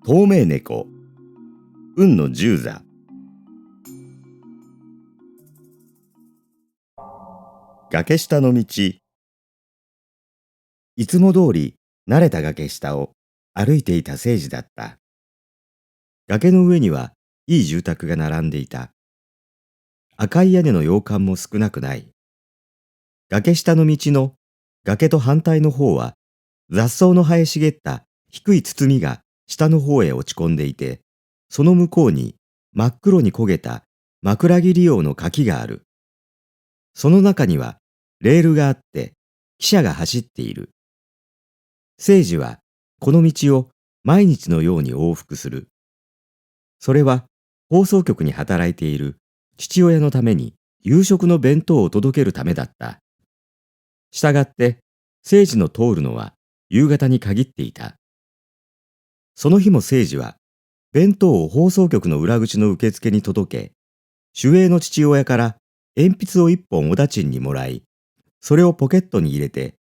透明猫、運の十座。崖下の道。いつも通り慣れた崖下を歩いていた聖司だった。崖の上にはいい住宅が並んでいた。赤い屋根の洋館も少なくない。崖下の道の崖と反対の方は雑草の生え茂った低い包みが下の方へ落ち込んでいて、その向こうに真っ黒に焦げた枕木利用の垣がある。その中にはレールがあって汽車が走っている。聖司はこの道を毎日のように往復する。それは放送局に働いている父親のために夕食の弁当を届けるためだった。したがって聖司の通るのは夕方に限っていた。その日も聖司は弁当を放送局の裏口の受付に届け、守衛の父親から鉛筆を一本おだちんにもらい、それをポケットに入れて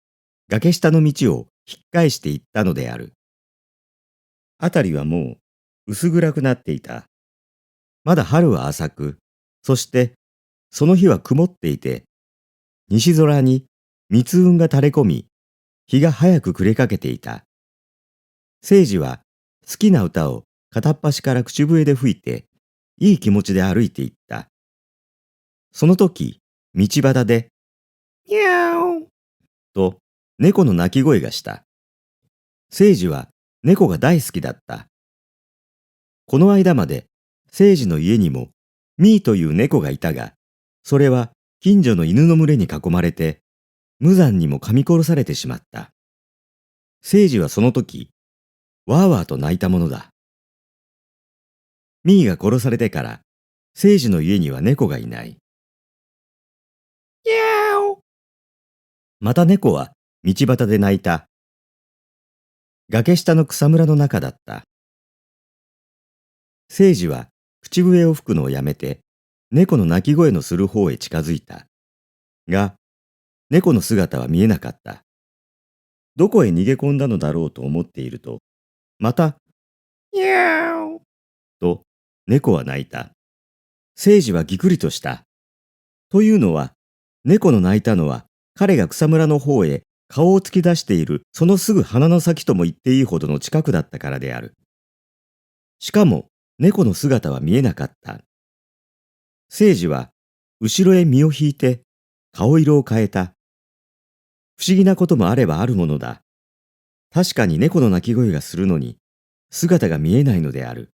崖下の道を引っ返していったのである。あたりはもう薄暗くなっていた。まだ春は浅く、そしてその日は曇っていて、西空に密雲が垂れ込み、日が早く暮れかけていた。聖司は好きな歌を片っ端から口笛で吹いて、いい気持ちで歩いていった。その時、道端で、にゃーと猫の鳴き声がした。聖司は猫が大好きだった。この間まで聖司の家にもミーという猫がいたが、それは近所の犬の群れに囲まれて、無残にも噛み殺されてしまった。聖司はその時、わーわーと泣いたものだ。ミーが殺されてから、聖司の家には猫がいない。また猫は道端で泣いた。崖下の草むらの中だった。聖司は口笛を吹くのをやめて、猫の鳴き声のする方へ近づいた。が、猫の姿は見えなかった。どこへ逃げ込んだのだろうと思っていると、また、にゃーと猫は鳴いた。聖司はぎくりとした。というのは、猫の鳴いたのは、彼が草むらの方へ顔を突き出しているそのすぐ鼻の先とも言っていいほどの近くだったからである。しかも猫の姿は見えなかった。聖司は後ろへ身を引いて顔色を変えた。不思議なこともあればあるものだ。確かに猫の鳴き声がするのに姿が見えないのである。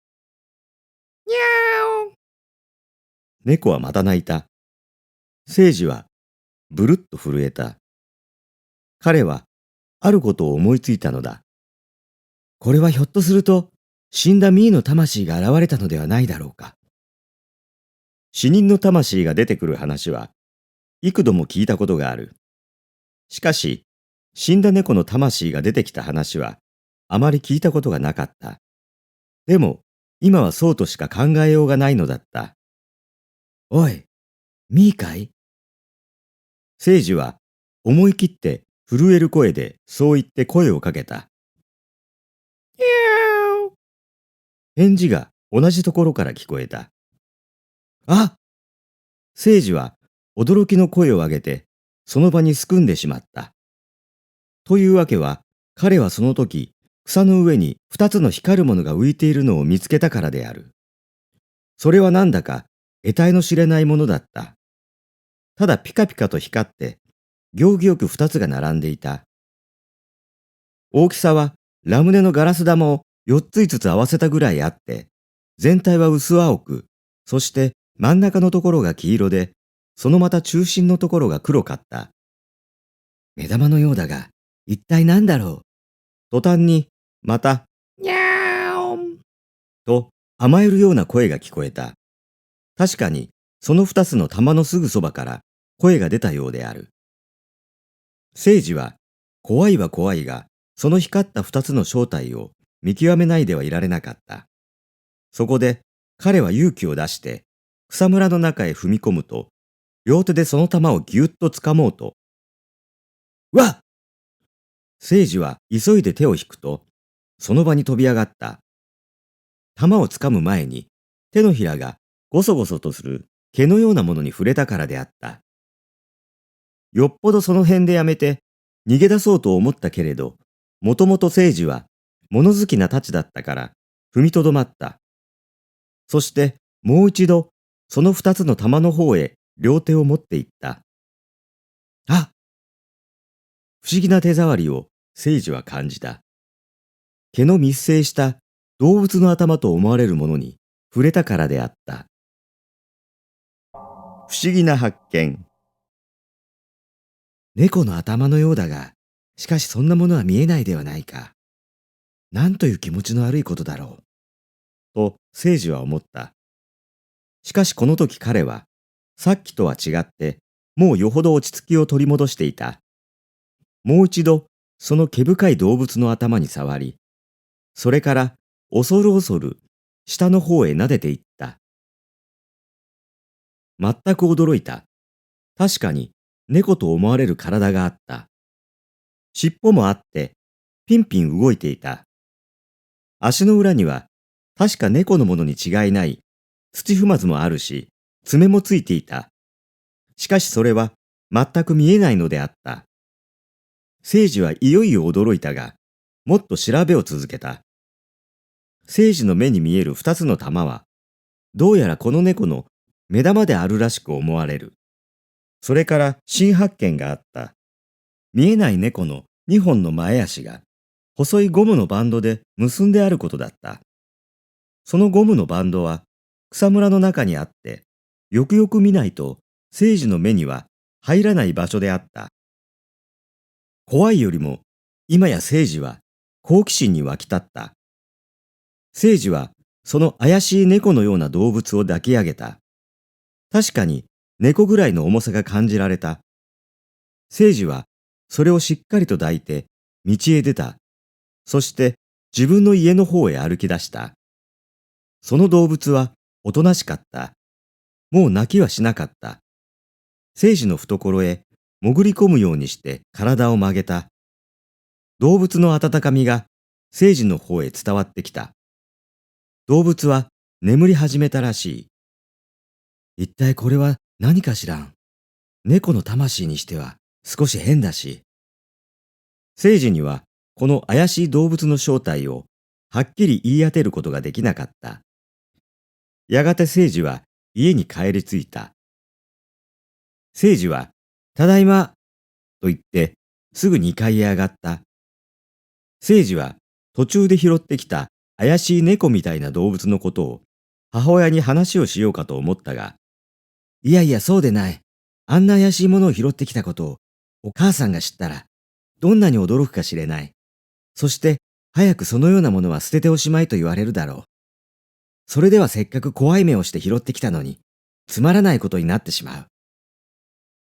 にゃー猫はまた鳴いた。聖司はぶるっと震えた。彼はあることを思いついたのだ。これはひょっとすると死んだミーの魂が現れたのではないだろうか。死人の魂が出てくる話は幾度も聞いたことがある。しかし死んだ猫の魂が出てきた話はあまり聞いたことがなかった。でも今はそうとしか考えようがないのだった。おい、ミーかい？聖司は思い切って震える声でそう言って声をかけた。返事が同じところから聞こえた。あ！聖司は驚きの声を上げてその場にすくんでしまった。というわけは、彼はその時草の上に二つの光るものが浮いているのを見つけたからである。それはなんだか得体の知れないものだった。ただピカピカと光って行儀よく二つが並んでいた。大きさはラムネのガラス玉を4つ5つ合わせたぐらいあって、全体は薄青く、そして真ん中のところが黄色で、そのまた中心のところが黒かった。目玉のようだが、一体何だろう。途端に、また、にゃーんと甘えるような声が聞こえた。確かに、その2つの玉のすぐそばから声が出たようである。聖司は、怖いは怖いが、その光った2つの正体を見極めないではいられなかった。そこで彼は勇気を出して草むらの中へ踏み込むと、両手でその玉をぎゅっとつかもうと。わっ！聖司は急いで手を引くと、その場に飛び上がった。玉をつかむ前に、手のひらがゴソゴソとする毛のようなものに触れたからであった。よっぽどその辺でやめて逃げ出そうと思ったけれど、もともと聖司は物好きなたちだったから踏みとどまった。そしてもう一度その二つの玉の方へ両手を持っていった。あ、不思議な手触りを聖司は感じた。毛の密生した動物の頭と思われるものに触れたからであった。不思議な発見。猫の頭のようだが、しかしそんなものは見えないではないか。なんという気持ちの悪いことだろう。と聖司は思った。しかしこの時彼は、さっきとは違って、もうよほど落ち着きを取り戻していた。もう一度、その毛深い動物の頭に触り、それから恐る恐る下の方へ撫でていった。全く驚いた。確かに猫と思われる体があった。尻尾もあって、ピンピン動いていた。足の裏には、確か猫のものに違いない土踏まずもあるし、爪もついていた。しかしそれは全く見えないのであった。聖司はいよいよ驚いたが、もっと調べを続けた。聖司の目に見える二つの玉は、どうやらこの猫の目玉であるらしく思われる。それから新発見があった。見えない猫の二本の前足が、細いゴムのバンドで結んであることだった。そのゴムのバンドは草むらの中にあって、よくよく見ないと聖司の目には入らない場所であった。怖いよりも、今や聖司は好奇心に湧き立った。聖司はその怪しい猫のような動物を抱き上げた。確かに猫ぐらいの重さが感じられた。聖司はそれをしっかりと抱いて道へ出た。そして自分の家の方へ歩き出した。その動物はおとなしかった。もう泣きはしなかった。聖司の懐へ潜り込むようにして体を曲げた。動物の温かみが聖司の方へ伝わってきた。動物は眠り始めたらしい。一体これは何かしらん。猫の魂にしては少し変だし。聖司にはこの怪しい動物の正体をはっきり言い当てることができなかった。やがて聖司は家に帰り着いた。聖司は、ただいま、と言って、すぐ2階へ上がった。聖司は、途中で拾ってきた怪しい猫みたいな動物のことを、母親に話をしようかと思ったが、いやいやそうでない。あんな怪しいものを拾ってきたことを、お母さんが知ったら、どんなに驚くかしれない。そして、早くそのようなものは捨てておしまいと言われるだろう。それではせっかく怖い目をして拾ってきたのに、つまらないことになってしまう。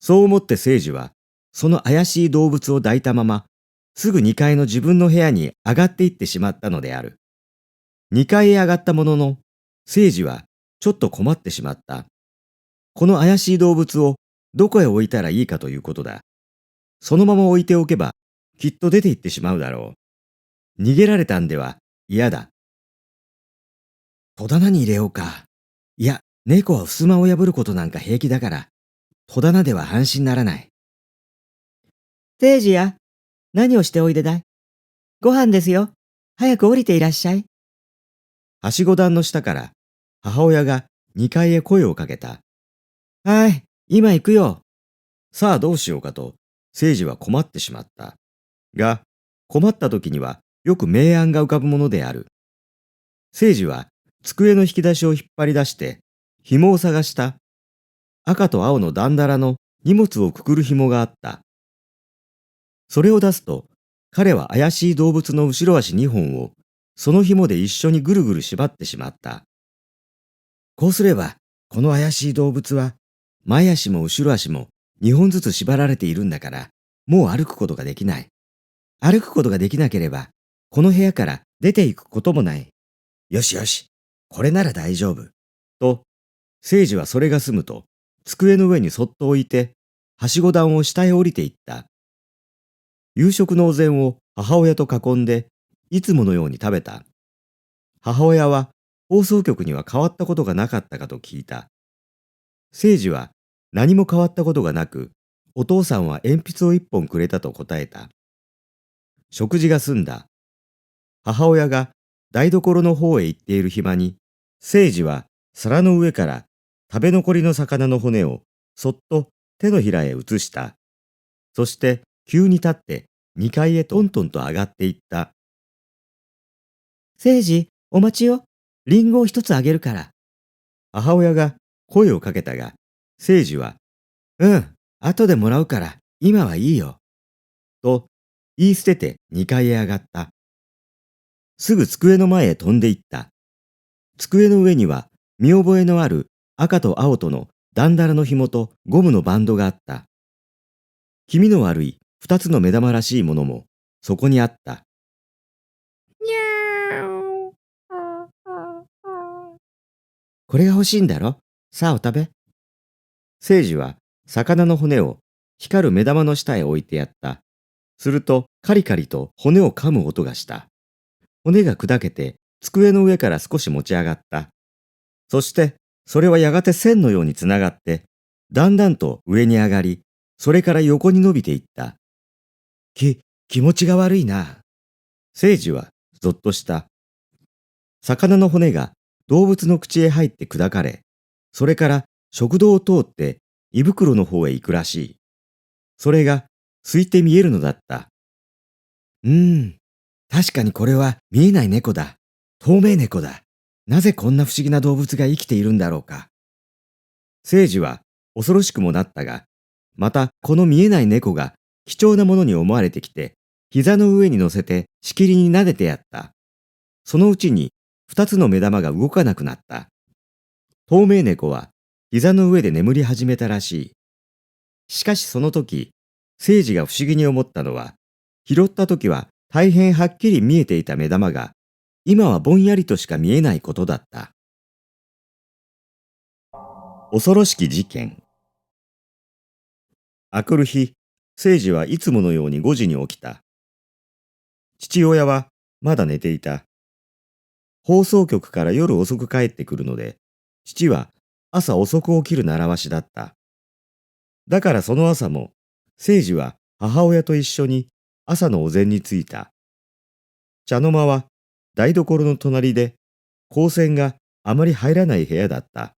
そう思って聖司は、その怪しい動物を抱いたまま、すぐ2階の自分の部屋に上がっていってしまったのである。2階へ上がったものの、聖司はちょっと困ってしまった。この怪しい動物をどこへ置いたらいいかということだ。そのまま置いておけば、きっと出て行ってしまうだろう。逃げられたんでは嫌だ。戸棚に入れようか。いや、猫は襖を破ることなんか平気だから、戸棚では安心ならない。聖司や、何をしておいでだい？ご飯ですよ。早く降りていらっしゃい。はしご段の下から母親が2階へ声をかけた。はい、今行くよ。さあどうしようかと、聖司は困ってしまった。が、困った時にはよく名案が浮かぶものである。聖司は机の引き出しを引っ張り出して、紐を探した。赤と青のだんだらの荷物をくくる紐があった。それを出すと、彼は怪しい動物の後ろ足2本を、その紐で一緒にぐるぐる縛ってしまった。こうすれば、この怪しい動物は、前足も後ろ足も2本ずつ縛られているんだから、もう歩くことができない。歩くことができなければ、この部屋から出ていくこともない。よしよし、これなら大丈夫。と、聖司はそれが済むと、机の上にそっと置いて、はしご段を下へ降りていった。夕食のお膳を母親と囲んで、いつものように食べた。母親は放送局には変わったことがなかったかと聞いた。誠治は何も変わったことがなく、お父さんは鉛筆を一本くれたと答えた。食事が済んだ。母親が台所の方へ行っている暇に、誠治は皿の上から食べ残りの魚の骨をそっと手のひらへ移した。そして急に立って2階へトントンと上がっていった。誠治、お待ちよ。リンゴを一つあげるから。母親が声をかけたが、誠治は、後でもらうから、今はいいよ。と言い捨てて2階へ上がった。すぐ机の前へ飛んでいった。机の上には見覚えのある赤と青とのダンダラの紐とゴムのバンドがあった。気味の悪い2つの目玉らしいものもそこにあった。これが欲しいんだろ。さあお食べ。誠治は魚の骨を光る目玉の下へ置いてやった。するとカリカリと骨を噛む音がした。骨が砕けて机の上から少し持ち上がった。そしてそれはやがて線のようにつながって、だんだんと上に上がり、それから横に伸びていった。気持ちが悪いな。誠治はぞっとした。魚の骨が動物の口へ入って砕かれ、それから食道を通って胃袋の方へ行くらしい。それが空いて見えるのだった。確かにこれは見えない猫だ。透明猫だ。なぜこんな不思議な動物が生きているんだろうか。誠治は恐ろしくもなったが、またこの見えない猫が貴重なものに思われてきて、膝の上に乗せてしきりに撫でてやった。そのうちに2つの目玉が動かなくなった。透明猫は膝の上で眠り始めたらしい。しかしその時、誠治が不思議に思ったのは、拾った時は大変はっきり見えていた目玉が、今はぼんやりとしか見えないことだった。恐ろしき事件。あくる日、誠治はいつものように5時に起きた。父親はまだ寝ていた。放送局から夜遅く帰ってくるので、父は朝遅く起きる習わしだった。だからその朝も、誠治は母親と一緒に朝のお膳に着いた。茶の間は台所の隣で、光線があまり入らない部屋だった。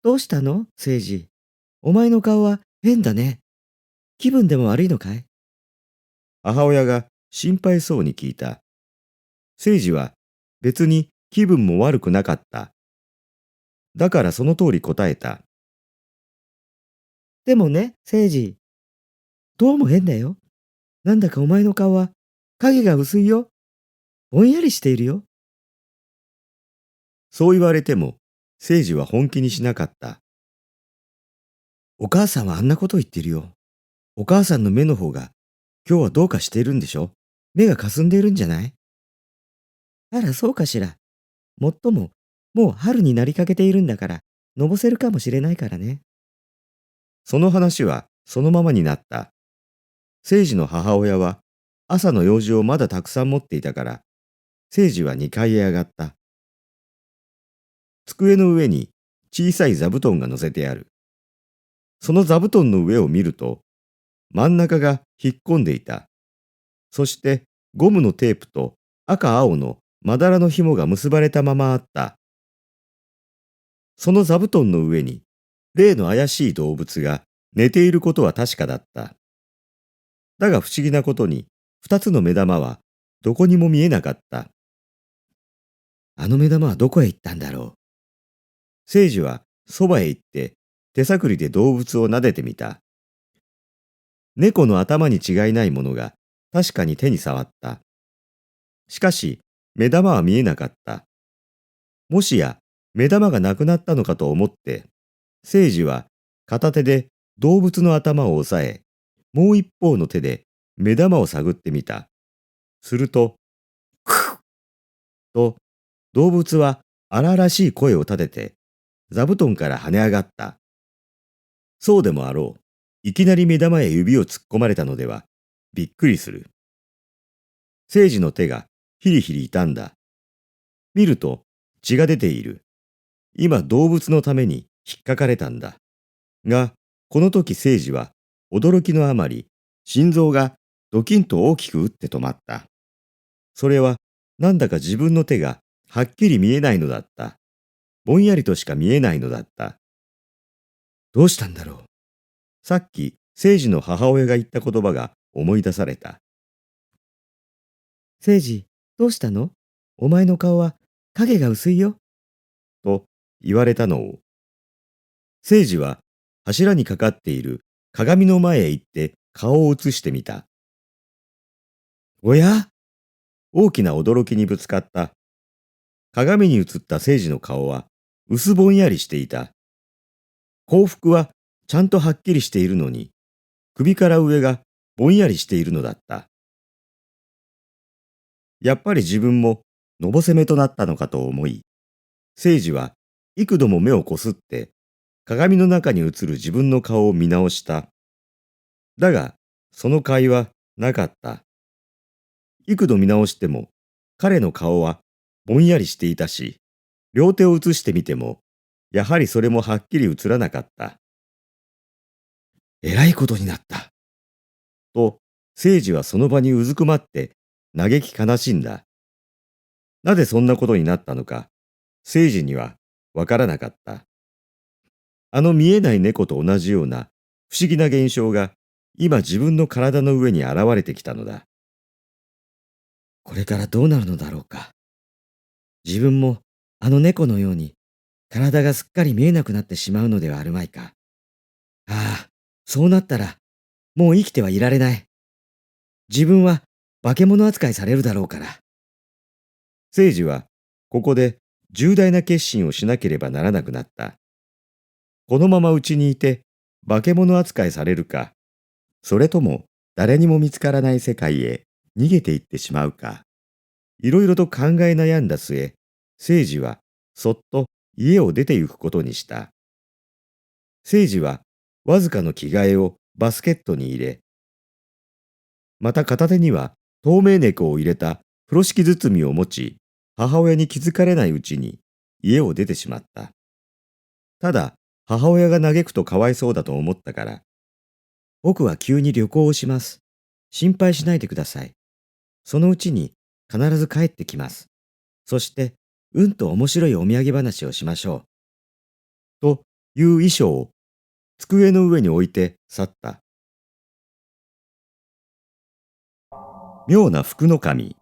どうしたの誠治。お前の顔は変だね。気分でも悪いのかい？母親が心配そうに聞いた。誠治は別に気分も悪くなかった。だからその通り答えた。でもね、誠治。どうも変だよ。なんだかお前の顔は影が薄いよ。ぼんやりしているよ。そう言われても、誠治は本気にしなかった。お母さんはあんなこと言ってるよ。お母さんの目の方が今日はどうかしているんでしょ。目がかすんでいるんじゃない？あら、そうかしら。もっとも、もう春になりかけているんだから、のぼせるかもしれないからね。その話はそのままになった。誠治の母親は朝の用事をまだたくさん持っていたから、誠治は2階へ上がった。机の上に小さい座布団が乗せてある。その座布団の上を見ると、真ん中が引っ込んでいた。そしてゴムのテープと赤青のまだらの紐が結ばれたままあった。その座布団の上に例の怪しい動物が寝ていることは確かだった。だが不思議なことに、2つの目玉はどこにも見えなかった。あの目玉はどこへ行ったんだろう。誠治はそばへ行って手探りで動物を撫でてみた。猫の頭に違いないものが確かに手に触った。しかし目玉は見えなかった。もしや目玉がなくなったのかと思って、誠治は片手で動物の頭を押さえ、もう一方の手で目玉を探ってみた。すると、クッと動物は荒々しい声を立てて座布団から跳ね上がった。そうでもあろう。いきなり目玉へ指を突っ込まれたのではびっくりする。聖司の手がヒリヒリ痛んだ。見ると血が出ている。今動物のために引っかかれたんだ。が、この時聖司は驚きのあまり、心臓がドキンと大きく打って止まった。それはなんだか自分の手がはっきり見えないのだった。ぼんやりとしか見えないのだった。どうしたんだろう。さっき聖司の母親が言った言葉が思い出された。聖司、どうしたの？お前の顔は影が薄いよ。と言われたのを。聖司は柱にかかっている鏡の前へ行って顔を映してみた。おや？大きな驚きにぶつかった。鏡に映った聖司の顔は薄ぼんやりしていた。幸福はちゃんとはっきりしているのに、首から上がぼんやりしているのだった。やっぱり自分ものぼせめとなったのかと思い、聖司は幾度も目をこすって鏡の中に映る自分の顔を見直した。だが、その甲斐はなかった。幾度見直しても、彼の顔はぼんやりしていたし、両手を映してみても、やはりそれもはっきり映らなかった。えらいことになった。と、聖司はその場にうずくまって嘆き悲しんだ。なぜそんなことになったのか、聖司にはわからなかった。あの見えない猫と同じような不思議な現象が今自分の体の上に現れてきたのだ。これからどうなるのだろうか。自分もあの猫のように体がすっかり見えなくなってしまうのではあるまいか。ああ、そうなったらもう生きてはいられない。自分は化け物扱いされるだろうから。聖司はここで重大な決心をしなければならなくなった。このままうちにいて化け物扱いされるか、それとも誰にも見つからない世界へ逃げていってしまうか、いろいろと考え悩んだ末、聖司はそっと家を出て行くことにした。聖司はわずかの着替えをバスケットに入れ、また片手には透明猫を入れた風呂敷包みを持ち、母親に気づかれないうちに家を出てしまった。ただ、母親が嘆くとかわいそうだと思ったから、僕は急に旅行をします。心配しないでください。そのうちに必ず帰ってきます。そして、うんと面白いお土産話をしましょという衣装を机の上に置いて去った。妙な福の神。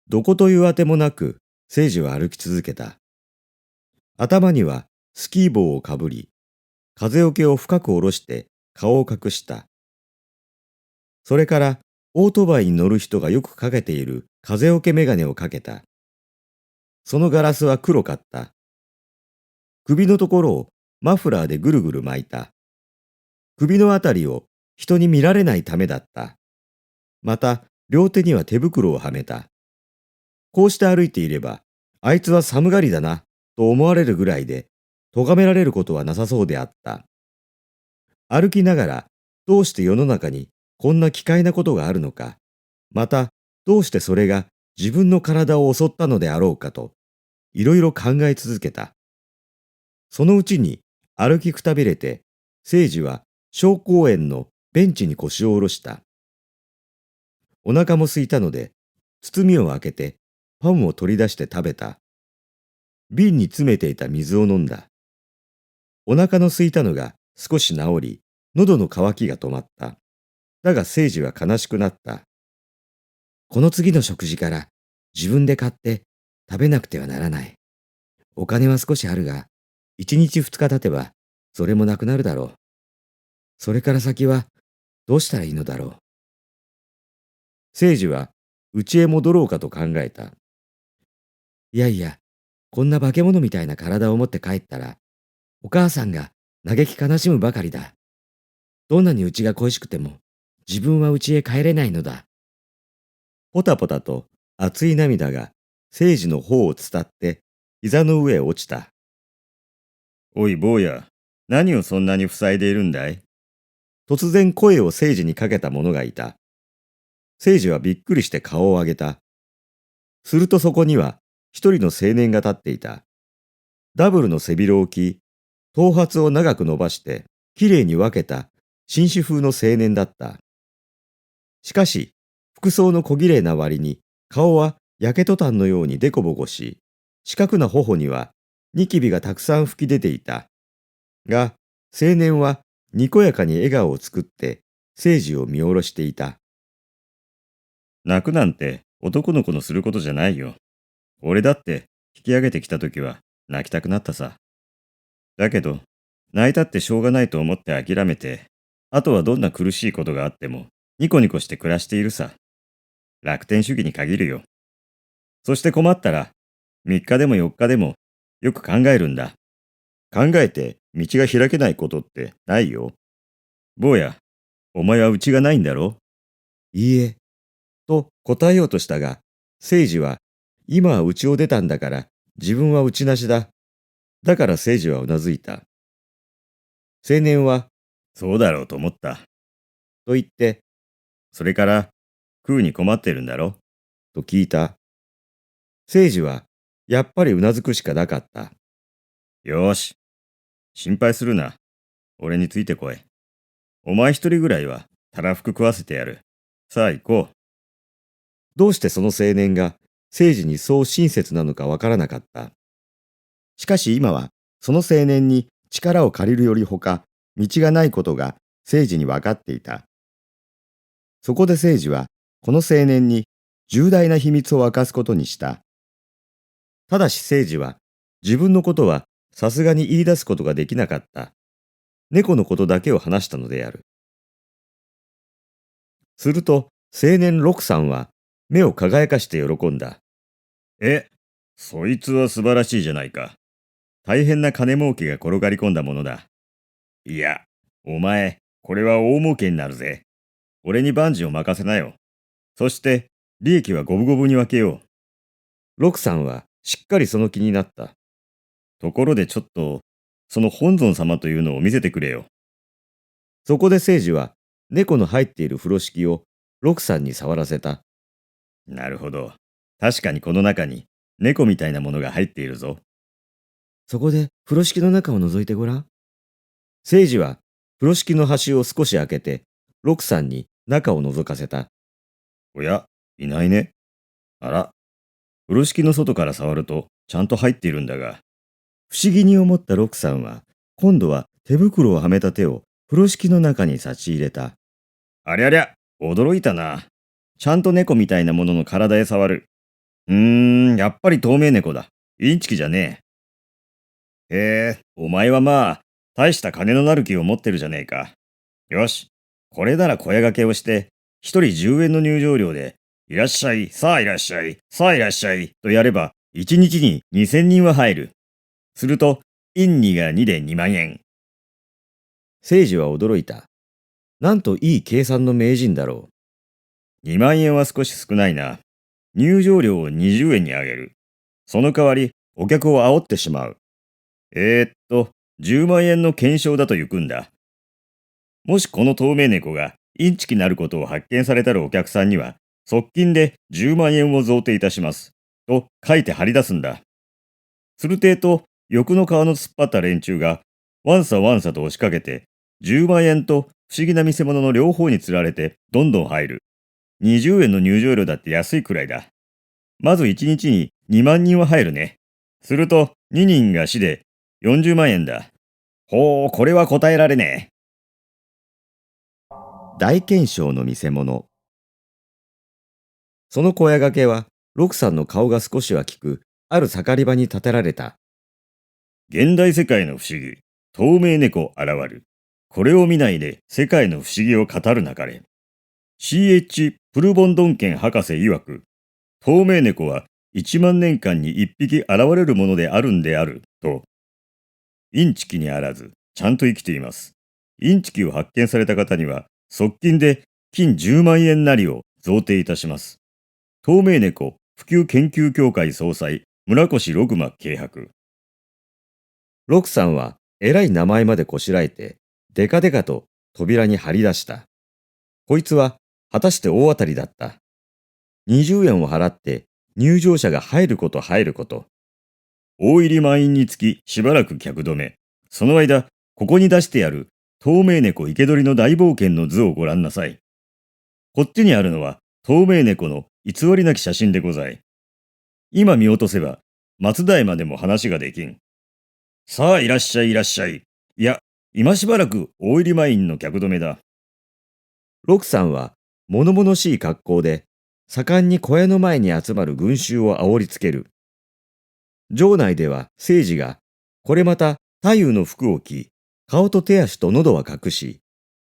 どこというあてもなく、聖司は歩き続けた。頭にはスキー帽をかぶり、風よけを深く下ろして顔を隠した。それからオートバイに乗る人がよくかけている風よけメガネをかけた。そのガラスは黒かった。首のところをマフラーでぐるぐる巻いた。首のあたりを人に見られないためだった。また両手には手袋をはめた。こうして歩いていれば、あいつは寒がりだなと思われるぐらいで、咎められることはなさそうであった。歩きながら、どうして世の中にこんな奇怪なことがあるのか、またどうしてそれが自分の体を襲ったのであろうかと、いろいろ考え続けた。そのうちに歩きくたびれて、聖司は小公園のベンチに腰を下ろした。お腹も空いたので、包みを開けてパンを取り出して食べた。瓶に詰めていた水を飲んだ。お腹の空いたのが少し治り、喉の渇きが止まった。だが聖司は悲しくなった。この次の食事から自分で買って食べなくてはならない。お金は少しあるが、1日2日経てばそれもなくなるだろう。それから先はどうしたらいいのだろう。聖司は家へ戻ろうかと考えた。いやいや、こんな化け物みたいな体を持って帰ったら、お母さんが嘆き悲しむばかりだ。どんなにうちが恋しくても、自分は家へ帰れないのだ。ポタポタと熱い涙が聖司の頬を伝って膝の上へ落ちた。おい坊や、何をそんなに塞いでいるんだい？突然声を聖司にかけた者がいた。聖司はびっくりして顔を上げた。するとそこには一人の青年が立っていた。ダブルの背広を着、頭髪を長く伸ばして、きれいに分けた紳士風の青年だった。しかし、服装の小綺麗な割に、顔は焼けトタンのようにデコボコし、四角な頬にはニキビがたくさん吹き出ていた。が、青年はにこやかに笑顔を作って、聖司を見下ろしていた。泣くなんて男の子のすることじゃないよ。俺だって引き上げてきた時は泣きたくなったさ。だけど、泣いたってしょうがないと思って諦めて、あとはどんな苦しいことがあってもニコニコして暮らしているさ。楽天主義に限るよ。そして困ったら、3日でも4日でもよく考えるんだ。考えて道が開けないことってないよ。坊や、お前は家がないんだろ？いいえ。と答えようとしたが、聖司は、今は家を出たんだから自分は家なしだ。だから聖司はうなずいた。青年は、そうだろうと思った。と言って、それから、食うに困ってるんだろ？と聞いた。聖司は、やっぱりうなずくしかなかった。よーし。心配するな。俺についてこい。お前一人ぐらいはたらふく食わせてやる。さあ行こう。どうしてその青年が聖司にそう親切なのかわからなかった。しかし今はその青年に力を借りるよりほか道がないことが聖司に分かっていた。そこで聖司はこの青年に重大な秘密を明かすことにした。ただし聖司は自分のことはさすがに言い出すことができなかった。猫のことだけを話したのである。すると青年ロクさんは目を輝かして喜んだ。そいつは素晴らしいじゃないか。大変な金儲けが転がり込んだものだ。いや、お前、これは大儲けになるぜ。俺に万事を任せなよ。そして、利益は五分五分に分けよう。ロクさんはしっかりその気になった。ところでちょっと、その本尊様というのを見せてくれよ。そこで聖司は猫の入っている風呂敷をロクさんに触らせた。なるほど。確かにこの中に猫みたいなものが入っているぞ。そこで風呂敷の中を覗いてごらん。聖司は風呂敷の端を少し開けてロクさんに中を覗かせた。おや、いないね。あら、風呂敷の外から触るとちゃんと入っているんだが。不思議に思ったロクさんは今度は手袋をはめた手を風呂敷の中に差し入れた。ありゃりゃ、驚いたな。ちゃんと猫みたいなものの体へ触る。やっぱり透明猫だ。インチキじゃねえ。へえ、お前はまあ、大した金のなる木を持ってるじゃねえか。よし、これなら声掛けをして、一人10円の入場料で、いらっしゃい、さあいらっしゃい、さあいらっしゃい、とやれば、1日に2000人は入る。すると、イン2が2で2万円。聖司は驚いた。なんといい計算の名人だろう。2万円は少し少ないな。入場料を20円に上げる。その代わり、お客を煽ってしまう。10万円の懸賞だと行くんだ。もしこの透明猫がインチキなることを発見されたるお客さんには、側近で10万円を贈呈いたします。と書いて貼り出すんだ。するてえと、欲の皮の突っ張った連中が、わんさわんさと押しかけて、10万円と不思議な見せ物の両方につられて、どんどん入る。20円の入場料だって安いくらいだ。まず1日に2万人は入るね。すると、2人が死で40万円だ。ほう、これは答えられねう。大検証の見せ物。その声掛けは、ロクさんの顔が少しは利く、ある盛り場に建てられた。現代世界の不思議、透明猫現る。これを見ないで世界の不思議を語るなかれ。C.H. プルボンドンケン博士曰く、透明猫は1万年間に1匹現れるものであるんである、と。インチキにあらず、ちゃんと生きています。インチキを発見された方には、側近で金10万円なりを贈呈いたします。透明猫普及研究協会総裁、村越六馬軽薄。ロクさんは偉い名前までこしらえて、デカデカと扉に張り出した。こいつは果たして大当たりだった。20円を払って入場者が入ること入ること。大入り満員につきしばらく客止め。その間、ここに出してある透明猫生け捕りの大冒険の図をご覧なさい。こっちにあるのは透明猫の偽りなき写真でござい。今見落とせば松平までも話ができん。さあいらっしゃいいらっしゃい。いや、今しばらく大入り満員の客止めだ。六さんは物々しい格好で盛んに小屋の前に集まる群衆を煽りつける。城内では聖司がこれまた太夫の服を着、顔と手足と喉は隠し、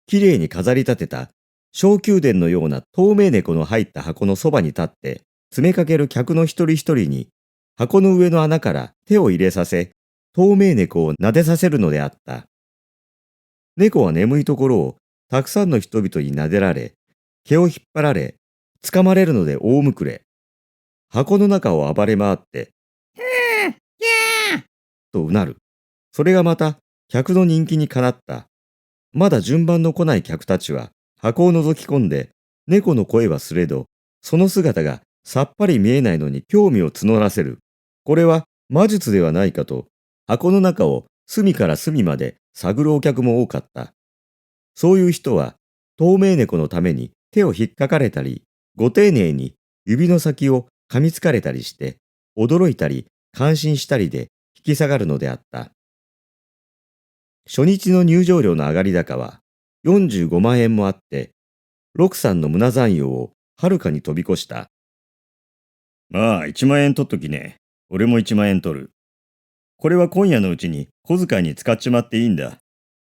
きれいに飾り立てた小宮殿のような透明猫の入った箱のそばに立って詰めかける客の一人一人に箱の上の穴から手を入れさせ、透明猫を撫でさせるのであった。猫は眠いところをたくさんの人々に撫でられ、毛を引っ張られ、掴まれるので大むくれ。箱の中を暴れ回って、とうなる。それがまた客の人気にかなった。まだ順番の来ない客たちは箱を覗き込んで、猫の声はすれど、その姿がさっぱり見えないのに興味を募らせる。これは魔術ではないかと、箱の中を隅から隅まで探るお客も多かった。そういう人は透明猫のために手を引っかかれたり、ご丁寧に指の先を噛みつかれたりして、驚いたり感心したりで引き下がるのであった。初日の入場料の上がり高は45万円もあって、六さんの胸残用をはるかに飛び越した。まあ1万円取っときね。俺も1万円取る。これは今夜のうちに小遣いに使っちまっていいんだ。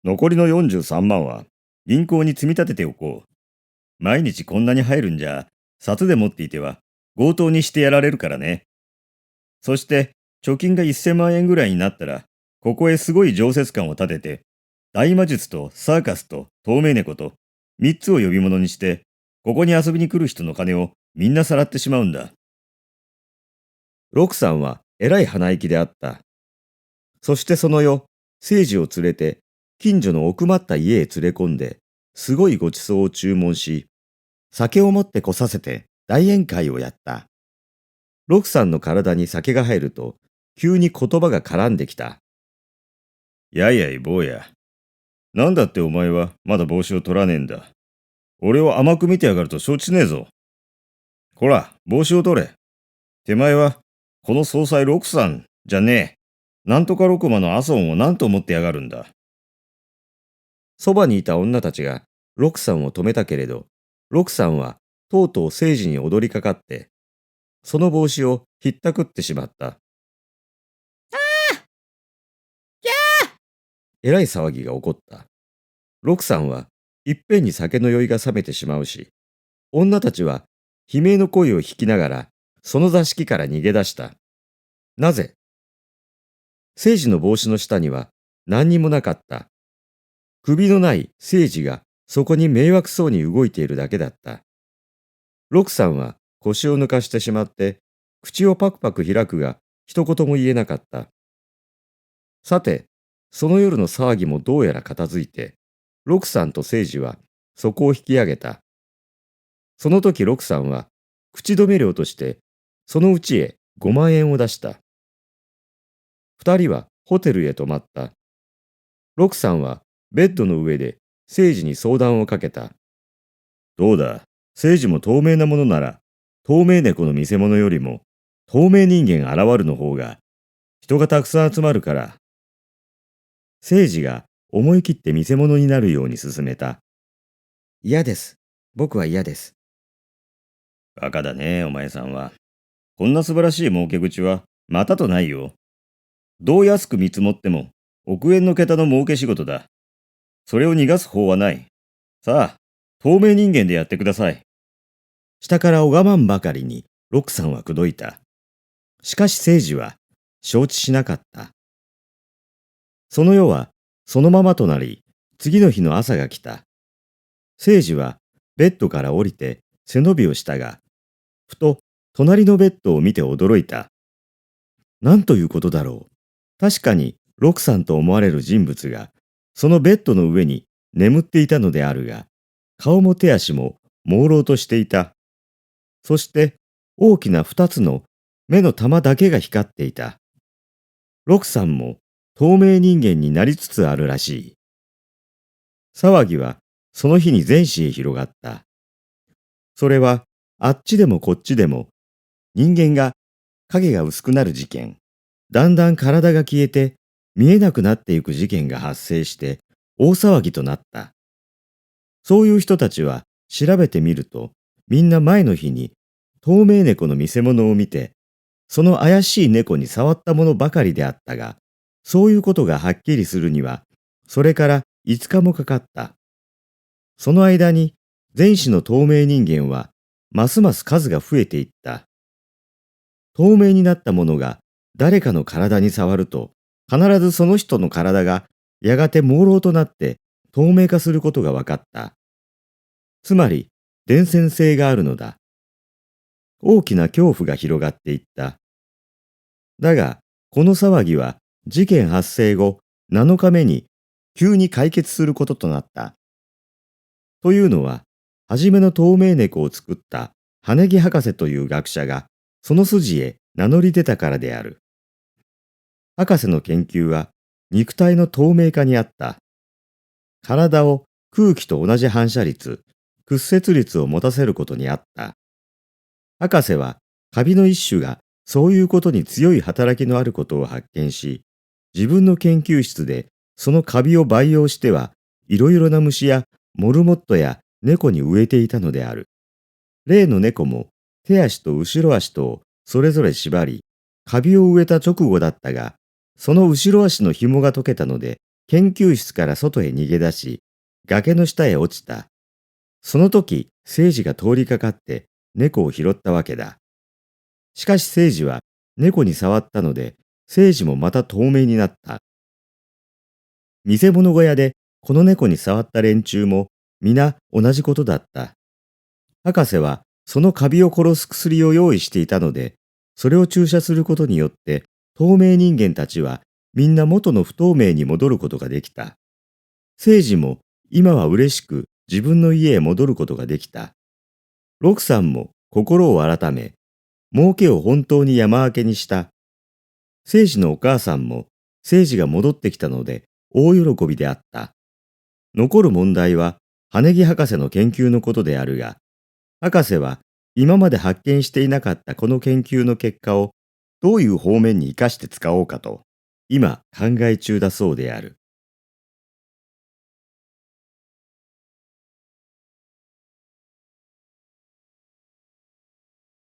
残りの43万は銀行に積み立てておこう。毎日こんなに入るんじゃ、札で持っていては強盗にしてやられるからね。そして貯金が1000万円ぐらいになったら、ここへすごい常設館を建てて、大魔術とサーカスと透明猫と3つを呼び物にして、ここに遊びに来る人の金をみんなさらってしまうんだ。六さんはえらい鼻息であった。そしてその夜、聖司を連れて近所の奥まった家へ連れ込んで、すごいごちそうを注文し、酒を持ってこさせて大宴会をやった。六さんの体に酒が入ると、急に言葉が絡んできた。やいやい坊や。なんだってお前はまだ帽子を取らねえんだ。俺を甘く見てやがると承知しねえぞ。こら、帽子を取れ。手前は、この総裁六さんじゃねえ。なんとか六馬の阿孫を何と思ってやがるんだ。そばにいた女たちが六さんを止めたけれど、六さんはとうとう聖司に踊りかかって、その帽子をひったくってしまった。えらい騒ぎが起こった。六さんはいっぺんに酒の酔いが覚めてしまうし、女たちは悲鳴の声を引きながらその座敷から逃げ出した。なぜ？聖司の帽子の下には何にもなかった。首のない聖司がそこに迷惑そうに動いているだけだった。六さんは腰を抜かしてしまって口をパクパク開くが一言も言えなかった。さて、その夜の騒ぎもどうやら片付いて、六さんと聖司はそこを引き上げた。その時六さんは口止め料としてそのうちへ5万円を出した。二人はホテルへ泊まった。六さんはベッドの上で聖司に相談をかけた。どうだ、聖司も透明なものなら、透明猫の見せ物よりも、透明人間現るの方が、人がたくさん集まるから。聖司が思い切って見せ物になるように勧めた。嫌です。僕は嫌です。バカだね、お前さんは。こんな素晴らしい儲け口は、またとないよ。どう安く見積もっても、億円の桁の儲け仕事だ。それを逃がす法はない。さあ、透明人間でやってください。下から拝まんばかりに六さんは口説いた。しかし聖司は承知しなかった。その夜はそのままとなり、次の日の朝が来た。聖司はベッドから降りて背伸びをしたが、ふと隣のベッドを見て驚いた。なんということだろう。確かに六さんと思われる人物がそのベッドの上に眠っていたのであるが、顔も手足も朦朧としていた。そして大きな2つの目の玉だけが光っていた。ロクさんも透明人間になりつつあるらしい。騒ぎはその日に全市へ広がった。それはあっちでもこっちでも人間が影が薄くなる事件、だんだん体が消えて見えなくなっていく事件が発生して大騒ぎとなった。そういう人たちは調べてみると、みんな前の日に透明猫の見せ物を見て、その怪しい猫に触ったものばかりであったが、そういうことがはっきりするには、それから5日もかかった。その間に前世の透明人間はますます数が増えていった。透明になったものが誰かの体に触ると、必ずその人の体がやがて朦朧となって透明化することが分かった。つまり伝染性があるのだ。大きな恐怖が広がっていった。だがこの騒ぎは事件発生後7日目に急に解決することとなった。というのは、初めの透明猫を作った羽木博士という学者がその筋へ名乗り出たからである。博士の研究は肉体の透明化にあった。体を空気と同じ反射率、屈折率を持たせることにあった。博士はカビの一種がそういうことに強い働きのあることを発見し、自分の研究室でそのカビを培養してはいろいろな虫やモルモットや猫に植えていたのである。例の猫も手足と後ろ足とをそれぞれ縛り、カビを植えた直後だったが、その後ろ足の紐が解けたので、研究室から外へ逃げ出し、崖の下へ落ちた。その時、聖司が通りかかって猫を拾ったわけだ。しかし聖司は猫に触ったので、聖司もまた透明になった。見せ物小屋でこの猫に触った連中も皆同じことだった。博士はそのカビを殺す薬を用意していたので、それを注射することによって透明人間たちはみんな元の不透明に戻ることができた。聖司も今は嬉しく自分の家へ戻ることができた。ロクさんも心を改め、儲けを本当に山分けにした。聖司のお母さんも聖司が戻ってきたので大喜びであった。残る問題は羽木博士の研究のことであるが、博士は今まで発見していなかったこの研究の結果をどういう方面に生かして使おうかと今考え中だそうである。